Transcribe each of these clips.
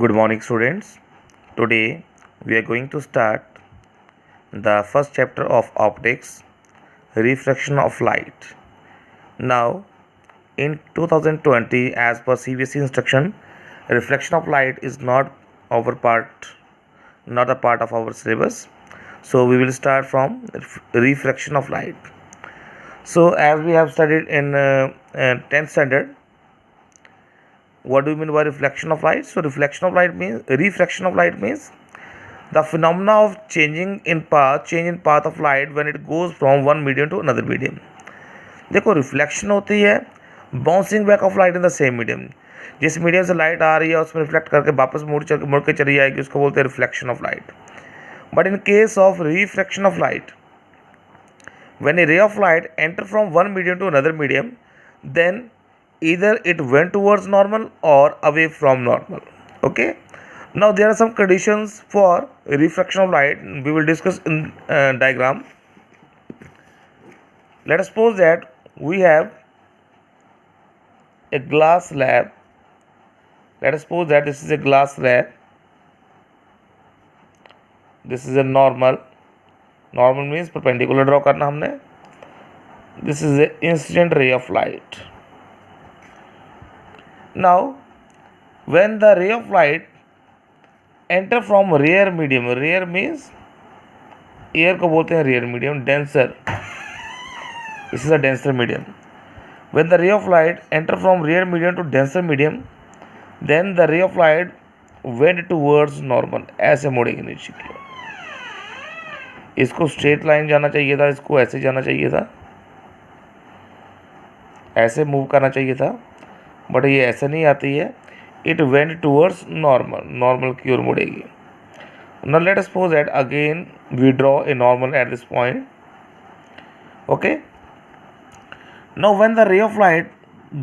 Good morning, students. Today we are going to start the first chapter of optics, refraction of light. Now, in 2020, as per CBSE instruction, reflection of light is not a part of our syllabus. So we will start from refraction of light. So as we have studied in 10th standard, what do you mean by reflection of light? So refraction of light means the phenomena of change in path of light when it goes from one medium to another medium. देखो reflection होती है bouncing back of light in the same medium. जिस medium से light आ रही है उसमें reflect करके वापस मुड़ के चली जाएगी, उसको बोलते हैं reflection of light. But in case of refraction of light, when a ray of light enter from one medium to another medium, then either it went towards normal or away from normal. Okay, now there are some conditions for refraction of light we will discuss in diagram. Let us suppose that we have a glass slab. Let us suppose that this is a glass slab. This is a normal means perpendicular draw करना हमने. This is the incident ray of light. Now when the ray of light enter from rare medium, rare means air को बोलते हैं rare medium, denser. This is a denser medium. When the ray of light enter from rare medium to denser medium, then the ray of light went towards normal. ऐसे मुड़ेगी नीचे की ओर. इसको straight line जाना चाहिए था, इसको ऐसे जाना चाहिए था, ऐसे मूव करना चाहिए था, बट ये ऐसे नहीं आती है. इट वेंट टूवर्ड्स नॉर्मल की ओर मुड़ेगी. Now let us suppose that again we draw a normal at this point. Okay, now when the ray of light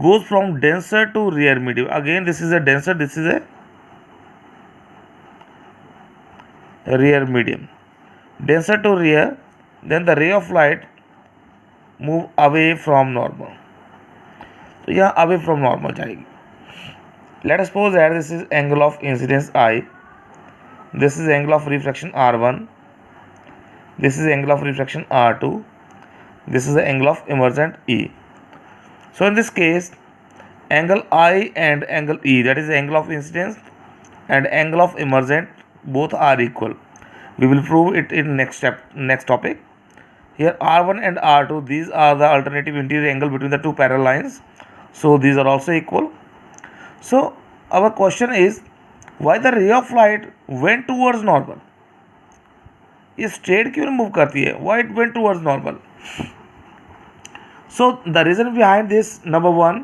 goes from denser to rare medium, again this is a denser, this is a rare medium, denser to rare, then the ray of light move away from normal. तो यहाँ away from normal जाएगी. Late us suppose that this is angle of incidence I, this is angle of refraction R1, this is angle of refraction R2, this is the angle of emergent E. So in this case, angle I and angle E, that is the angle of incidence and angle of emergent, both are equal. We will prove it in next topic. Here R1 and R2, these are the alternative interior angle between the two parallel lines. So these are also equal. So our question is, why the ray of light went towards normal? ये straight क्यों move करती है? Why it went towards normal? So the reason behind this, number one,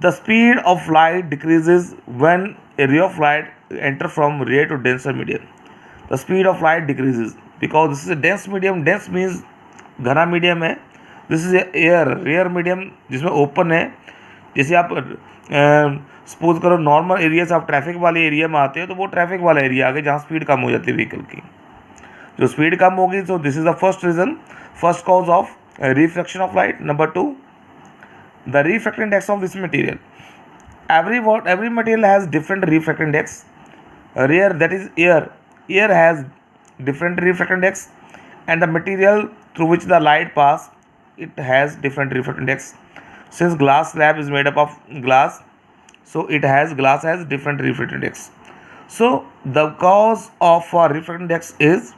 the speed of light decreases when a ray of light enter from rare to denser medium. The speed of light decreases because this is a dense medium. Dense means घना medium है. This is air, rare medium जिसमें open है. जैसे आप suppose करो normal area से आप traffic वाले एरिया में आते हो, तो वो ट्रैफिक वाला एरिया आ गया जहाँ स्पीड कम हो जाती है व्हीकल की. जो स्पीड कम होगी, so this is the first reason, first cause of refraction of light. Number two, the refractive index of this material. Every material has different refractive index. Rare, that is air has different refractive index, and the material through which the light pass, it has different refractive index. Since glass slab is made up of glass, so glass has different refractive index. So the cause of refractive index is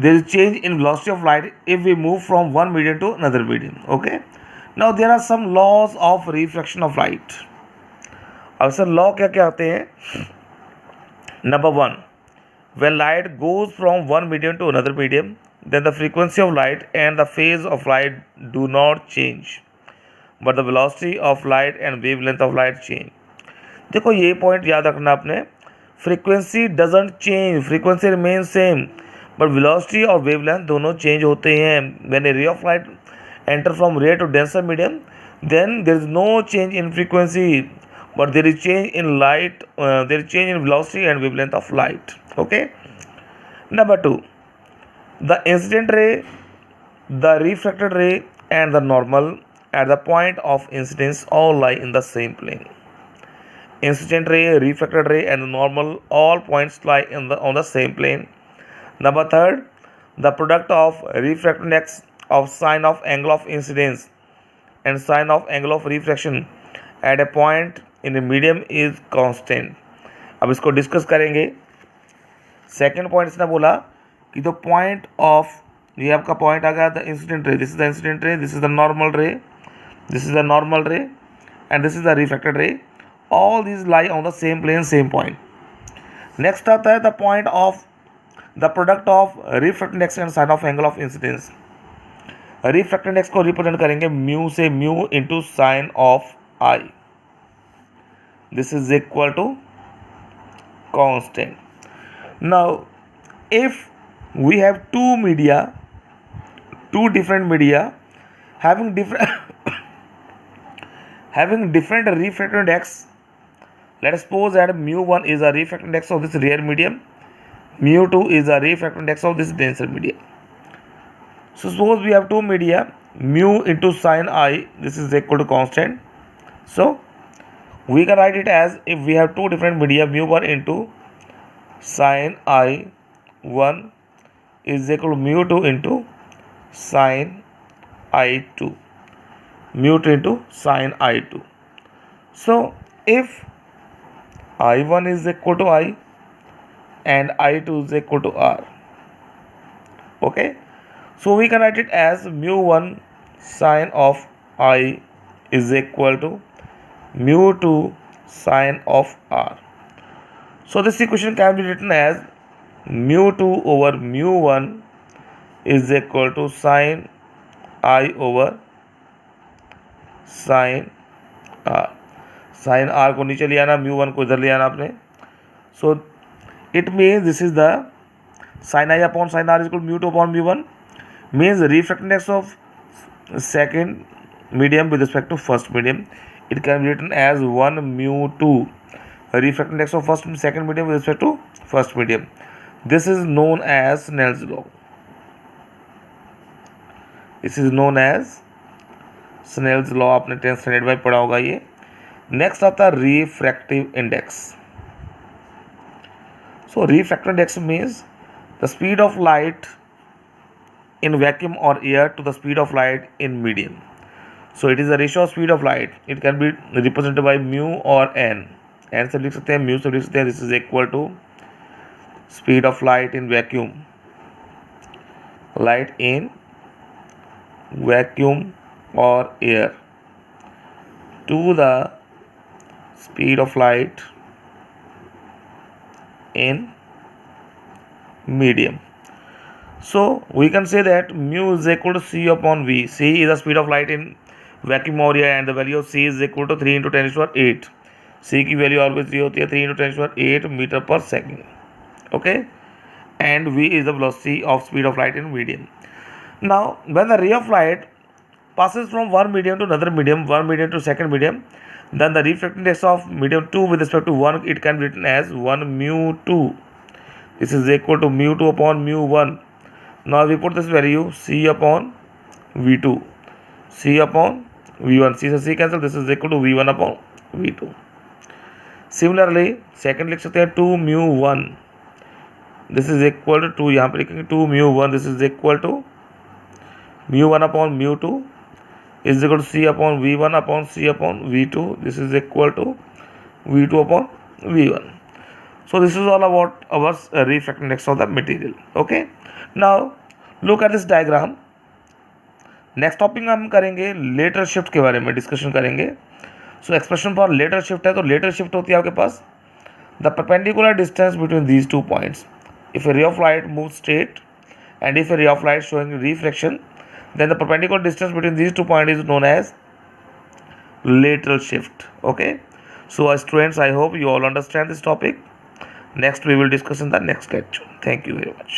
there is change in velocity of light if we move from one medium to another medium. Okay, now there are some laws of refraction of light. अब sir law क्या क्या आते हैं? Number one, when light goes from one medium to another medium, then the frequency of light and the phase of light do not change, but the velocity of light and wavelength of light change. देखो ये point याद रखना आपने. Frequency doesn't change, frequency remain same, but velocity और wavelength दोनों change होते हैं. When a ray of light enter from rare to denser medium, then there is no change in frequency, but there is change in light, there is change in velocity and wavelength of light. Okay, number two, the incident ray, the refracted ray and the normal at the point of incidence all lie in the same plane. incident ray, refracted ray, and the normal, all points lie on the same plane. Number third, the product of refracted index of sine of angle of incidence and sine of angle of refraction at a point in a medium is constant. अब इसको discuss करेंगे. Second point इसने बोला कि the point of, ये आपका point आ गया the incident ray, this is the incident ray, this is the normal ray, this is the normal ray, and this is the reflected ray. All these lie on the same plane, same point. Next आता है the point of the product of reflected index and sine of angle of incidence. Reflected index को represent करेंगे mu से, mu into sine of I. This is equal to constant. Now, if we have two different media having different having different refractive index, let us suppose that mu1 is a refractive index of this rare medium, mu2 is a refractive index of this denser medium. So suppose we have two media, mu into sin I, this is equal to constant. So we can write it as, if we have two different media, mu1 into sin I1 is equal to mu2 into sin I2, mu2 into sin I2. So if I1 is equal to I and I2 is equal to R, okay, so we can write it as mu1 sin of I is equal to mu2 sin of R. So this equation can be written as mu2 over mu1 is equal to sin I over sin R. sin R को नीचे ले आना, mu1 को इधर ले आना आपने. So it means this is the sin I upon sin R is equal to mu2 upon mu1, means the refractive index of second medium with respect to first medium. It can be written as 1 mu2 refractive index of second medium with respect to first medium. This is known as Snell's law. This is known as Snell's law. आपने 10th standard में पढ़ा होगा ये. Next आता है refractive index. So refractive index means the speed of light in vacuum or air to the speed of light in medium. So it is the ratio of speed of light. It can be represented by mu or n. n से लिख सकते हैं, mu से लिख सकते हैं. This is equal to speed of light in vacuum, light in vacuum और air to the speed of light in medium. So we can say that mu is equal to c upon v. C is the speed of light in vacuum or air and the value of c is equal to 3 into 10 to the power 8. C की value always 3 होती है, 3 into 10 to the power 8 metre पर second. Okay, and v is the velocity of speed of light in medium. Now when the ray of light passes from one medium to another medium, one medium to second medium, then the refractive index of medium 2 with respect to 1, it can be written as 1 mu2. This is equal to mu2 upon mu1. Now we put this value c upon v2, c upon v1, c से c cancel, this is equal to v1 upon v2. Similarly second लिख सकते हैं 2 mu1, this is equal to 2, यहाँ पर लिखेंगे 2 mu1, this is equal to mu1 upon mu2 is equal to c upon v1 upon c upon v2, this is equal to v2 upon v1. So this is all about our refractive index of the material. Okay, now look at this diagram. Next topic में हम करेंगे letter shift के बारे में discussion करेंगे. So expression for lateral shift है, तो lateral shift होती है आपके पास the perpendicular distance between these two points. If a ray of light move straight and if a ray of light showing reflection, then the perpendicular distance between these 2 points is known as lateral shift. Okay, so students, I hope you all understand this topic. Next we will discuss in the next lecture. Thank you very much.